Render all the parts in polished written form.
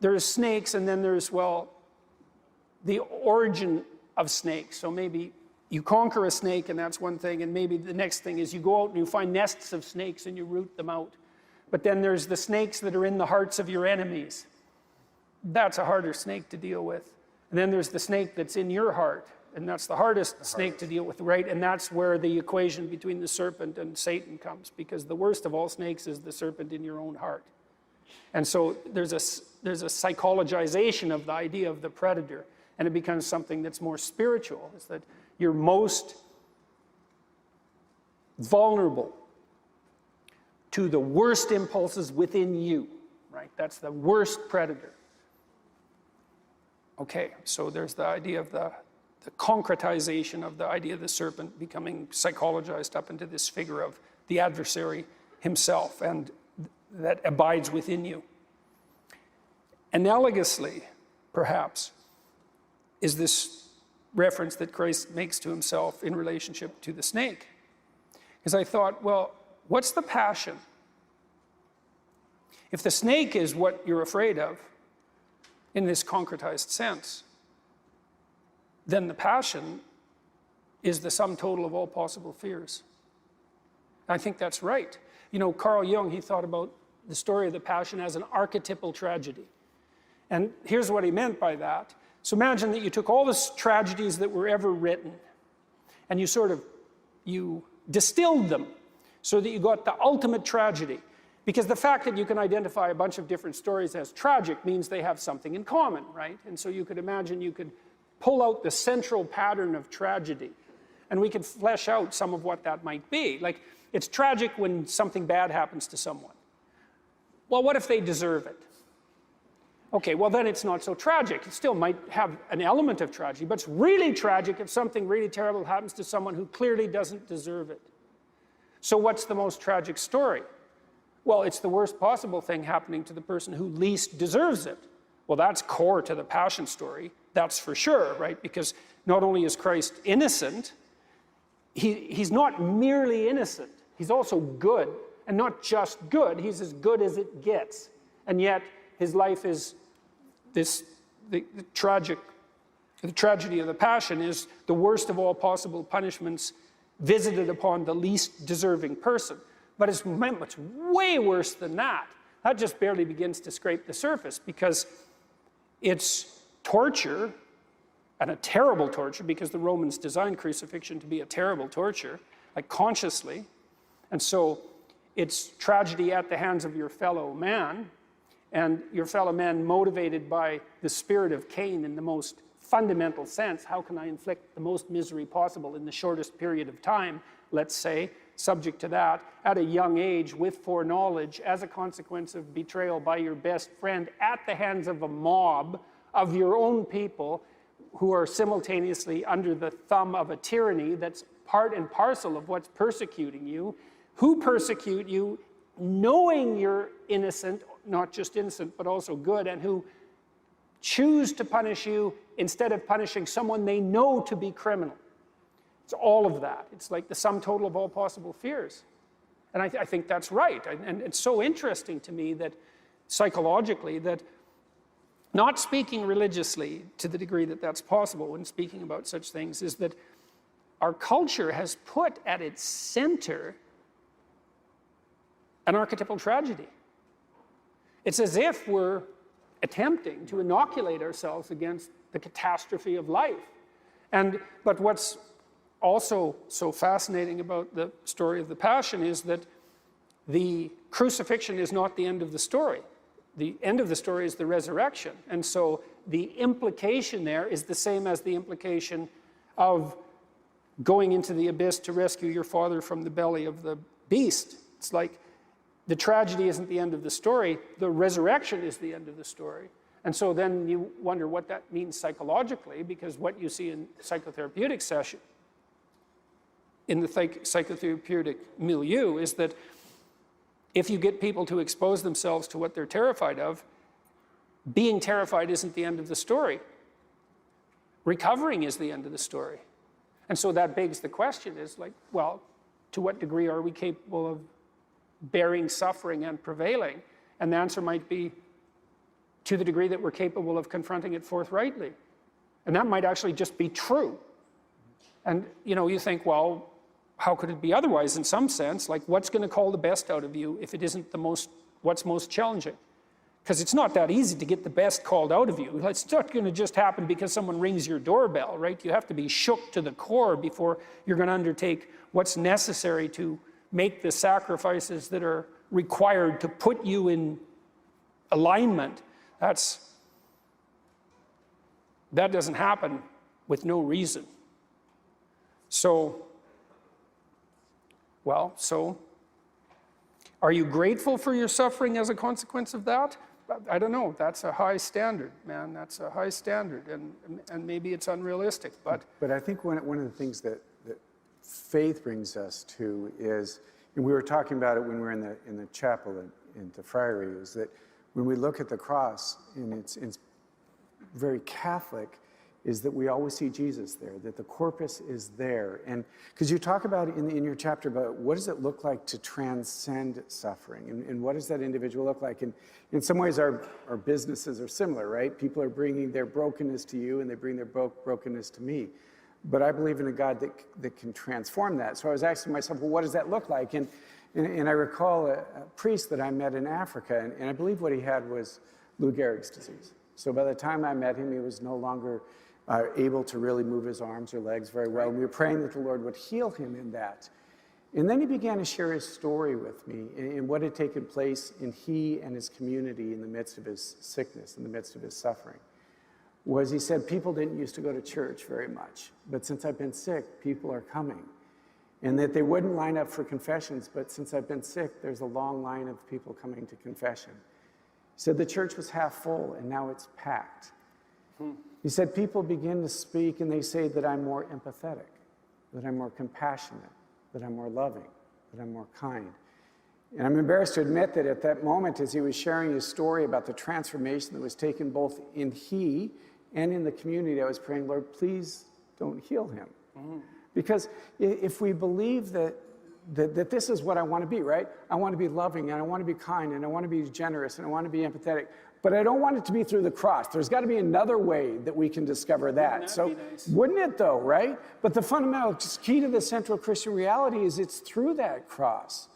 there's snakes, and then there's, well, the origin of snakes. So maybe you conquer a snake, and that's one thing, and maybe the next thing is you go out and you find nests of snakes and you root them out. But then there's the snakes that are in the hearts of your enemies. That's a harder snake to deal with. And then there's the snake that's in your heart, and that's the hardest snake to deal with, right? And that's where the equation between the serpent and Satan comes, because the worst of all snakes is the serpent in your own heart. And so there's a psychologization of the idea of the predator, and it becomes something that's more spiritual. It's that you're most vulnerable to the worst impulses within you, right? That's the worst predator. Okay, so there's the idea of the concretization of the idea of the serpent becoming psychologized up into this figure of the adversary himself, and that abides within you. Analogously, perhaps, is this reference that Christ makes to himself in relationship to the snake. Because I thought, well, what's the passion? If the snake is what you're afraid of, in this concretized sense, then the passion is the sum total of all possible fears. I think that's right. You know, Carl Jung, he thought about the story of the Passion as an archetypal tragedy. And here's what he meant by that. So imagine that you took all the tragedies that were ever written, and you distilled them so that you got the ultimate tragedy. Because the fact that you can identify a bunch of different stories as tragic means they have something in common, right? And so you could imagine you could pull out the central pattern of tragedy, and we could flesh out some of what that might be. Like, it's tragic when something bad happens to someone. Well, what if they deserve it? Okay, well then it's not so tragic. It still might have an element of tragedy, but it's really tragic if something really terrible happens to someone who clearly doesn't deserve it. So what's the most tragic story? Well, it's the worst possible thing happening to the person who least deserves it. Well, that's core to the Passion story, that's for sure, right? Because not only is Christ innocent, he's not merely innocent, he's also good. And not just good, he's as good as it gets. And yet, his life is the tragedy of the Passion is the worst of all possible punishments visited upon the least deserving person. But it's way worse than that. That just barely begins to scrape the surface, because it's torture, and a terrible torture, because the Romans designed crucifixion to be a terrible torture, like consciously. And so it's tragedy at the hands of your fellow man, and your fellow man motivated by the spirit of Cain in the most fundamental sense. How can I inflict the most misery possible in the shortest period of time, let's say, subject to that, at a young age, with foreknowledge, as a consequence of betrayal by your best friend, at the hands of a mob of your own people who are simultaneously under the thumb of a tyranny that's part and parcel of what's persecuting you, who persecute you knowing you're innocent, not just innocent, but also good, and who choose to punish you instead of punishing someone they know to be criminal. It's all of that. It's like the sum total of all possible fears. And I think that's right. And it's so interesting to me that psychologically, that not speaking religiously to the degree that that's possible when speaking about such things, is that our culture has put at its center an archetypal tragedy. It's as if we're attempting to inoculate ourselves against the catastrophe of life. But what's also so fascinating about the story of the Passion is that the crucifixion is not the end of the story. The end of the story is the resurrection. And so the implication there is the same as the implication of going into the abyss to rescue your father from the belly of the beast. It's like the tragedy isn't the end of the story, the resurrection is the end of the story. And so then you wonder what that means psychologically, because what you see in psychotherapeutic session, in the psychotherapeutic milieu, is that if you get people to expose themselves to what they're terrified of, being terrified isn't the end of the story. Recovering is the end of the story. And so that begs the question is like, well, to what degree are we capable of bearing suffering and prevailing? And the answer might be to the degree that we're capable of confronting it forthrightly. And that might actually just be true. And you think, well, how could it be otherwise in some sense? Like, what's going to call the best out of you if it isn't what's most challenging? Because it's not that easy to get the best called out of you. It's not going to just happen because someone rings your doorbell, right? You have to be shook to the core before you're going to undertake what's necessary to make the sacrifices that are required to put you in alignment. That doesn't happen with no reason. So are you grateful for your suffering as a consequence of that? I don't know. That's a high standard, man. That's a high standard, and maybe it's unrealistic. But I think one of the things that faith brings us to is, and we were talking about it when we were in the chapel in the Friary, is that when we look at the cross, and it's very Catholic, is that we always see Jesus there, that the corpus is there. And because you talk about in your chapter about what does it look like to transcend suffering, and what does that individual look like? And in some ways our businesses are similar, right? People are bringing their brokenness to you and they bring their brokenness to me. But I believe in a God that can transform that. So I was asking myself, well, what does that look like? And I recall a priest that I met in Africa, and I believe what he had was Lou Gehrig's disease. So by the time I met him, he was no longer able to really move his arms or legs very well. And we were praying that the Lord would heal him in that. And then he began to share his story with me and what had taken place in he and his community in the midst of his sickness, in the midst of his suffering. Was he said, people didn't used to go to church very much, but since I've been sick, people are coming. And that they wouldn't line up for confessions, but since I've been sick, there's a long line of people coming to confession. He said the church was half full and now it's packed. He said people begin to speak and they say that I'm more empathetic, that I'm more compassionate, that I'm more loving, that I'm more kind. And I'm embarrassed to admit that at that moment, as he was sharing his story about the transformation that was taken both in he and in the community, I was praying, Lord, please don't heal him. Because if we believe that this is what I want to be, right? I want to be loving, and I want to be kind, and I want to be generous, and I want to be empathetic. But I don't want it to be through the cross. There's got to be another way that we can discover that. So wouldn't it though, right? But the fundamental key to the central Christian reality is it's through that cross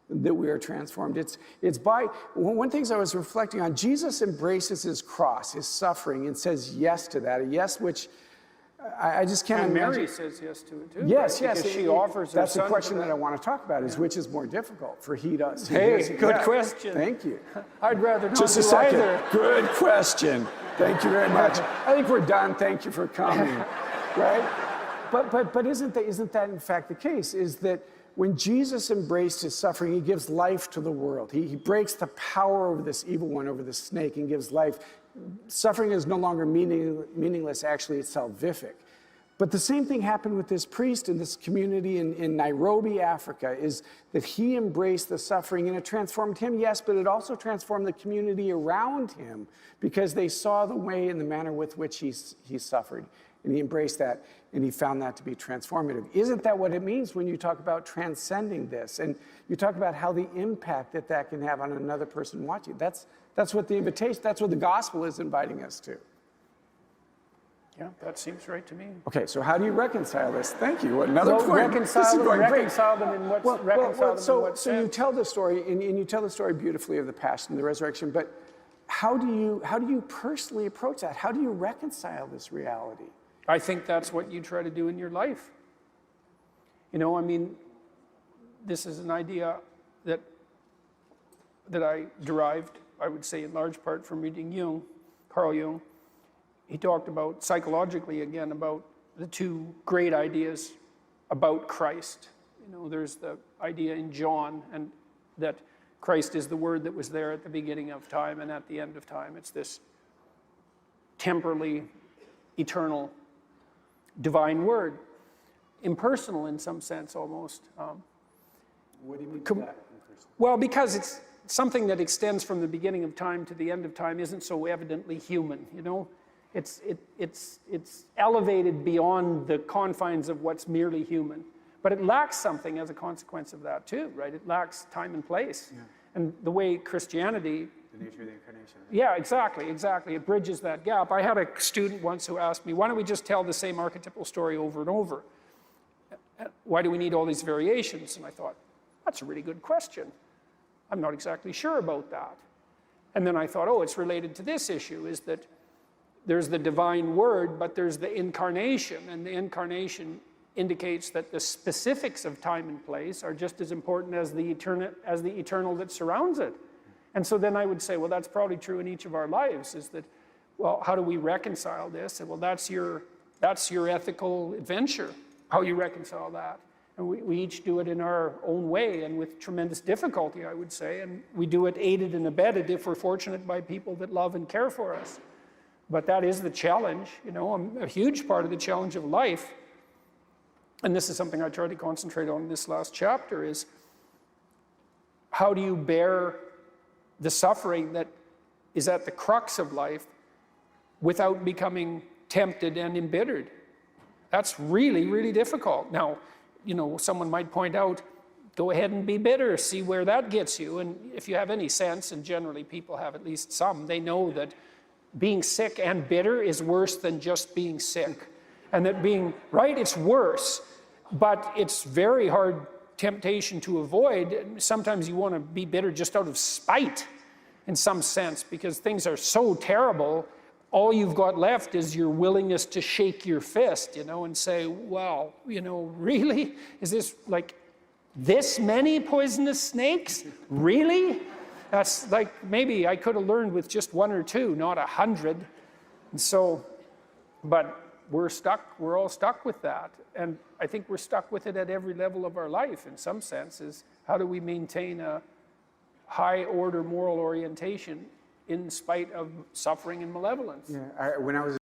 that we are transformed. It's by, one of the things I was reflecting on, Jesus embraces his cross, his suffering, and says yes to that, a yes which I just can't imagine. And Mary says yes to it too. Yes, right? Because she offers her That's son the question to that I want to talk about, is which is more difficult for he does. Hey, good question. Thank you. I'd rather not Just a do second. either. Good question. Thank you very much. I think we're done. Thank you for coming. Right? But isn't that in fact the case? Is that when Jesus embraced his suffering, he gives life to the world. He breaks the power over this evil one, over the snake, and gives life. Suffering is no longer meaningless. Actually, it's salvific. But the same thing happened with this priest in this community in Nairobi, Africa, is that he embraced the suffering, and it transformed him, yes, but it also transformed the community around him because they saw the way and the manner with which he suffered. And he embraced that, and he found that to be transformative. Isn't that what it means when you talk about transcending this? And you talk about how the impact that can have on another person watching. That's what the invitation, that's what the gospel is inviting us to. Yeah, that seems right to me. Okay, so how do you reconcile this? Thank you. Another point. Reconcile them in what sense? So you tell the story, and you tell the story beautifully of the passion and the resurrection, but how do you personally approach that? How do you reconcile this reality? I think that's what you try to do in your life. I mean, this is an idea that I derived, I would say, in large part from reading Carl Jung. He talked about, psychologically again, about the two great ideas about Christ. There's the idea in John, and that Christ is the Word that was there at the beginning of time and at the end of time. It's this temporally eternal divine Word, impersonal in some sense almost. What do you mean by that? Well, because it's something that extends from the beginning of time to the end of time isn't so evidently human, It's elevated beyond the confines of what's merely human. But it lacks something as a consequence of that too, right? It lacks time and place. Yeah. And the way Christianity The nature of the incarnation. Right? Yeah, exactly. It bridges that gap. I had a student once who asked me, why don't we just tell the same archetypal story over and over? Why do we need all these variations? And I thought, that's a really good question. I'm not exactly sure about that. And then I thought, oh, it's related to this issue, is that there's the divine word, but there's the incarnation, and the incarnation indicates that the specifics of time and place are just as important as the eternal that surrounds it. And so then I would say, well, that's probably true in each of our lives, is that, well, how do we reconcile this? And well, that's your ethical adventure, how you reconcile that. And we each do it in our own way and with tremendous difficulty, I would say. And we do it aided and abetted, if we're fortunate, by people that love and care for us. But that is the challenge, you know, a huge part of the challenge of life. And this is something I tried to concentrate on in this last chapter, is how do you bear the suffering that is at the crux of life without becoming tempted and embittered? That's really, really difficult. Now, you know, someone might point out, go ahead and be bitter, see where that gets you. And if you have any sense, and generally people have at least some, they know that being sick and bitter is worse than just being sick. And that being, right, it's worse, but it's very hard temptation to avoid. Sometimes you want to be bitter just out of spite, in some sense, because things are so terrible, all you've got left is your willingness to shake your fist, you know, and say, well, you know, really? Is this like this many poisonous snakes? Really? That's like, maybe I could have learned with just 1 or 2, not 100. And so, but we're all stuck with that. And I think we're stuck with it at every level of our life, in some sense, is how do we maintain a high order moral orientation in spite of suffering and malevolence? Yeah, when I was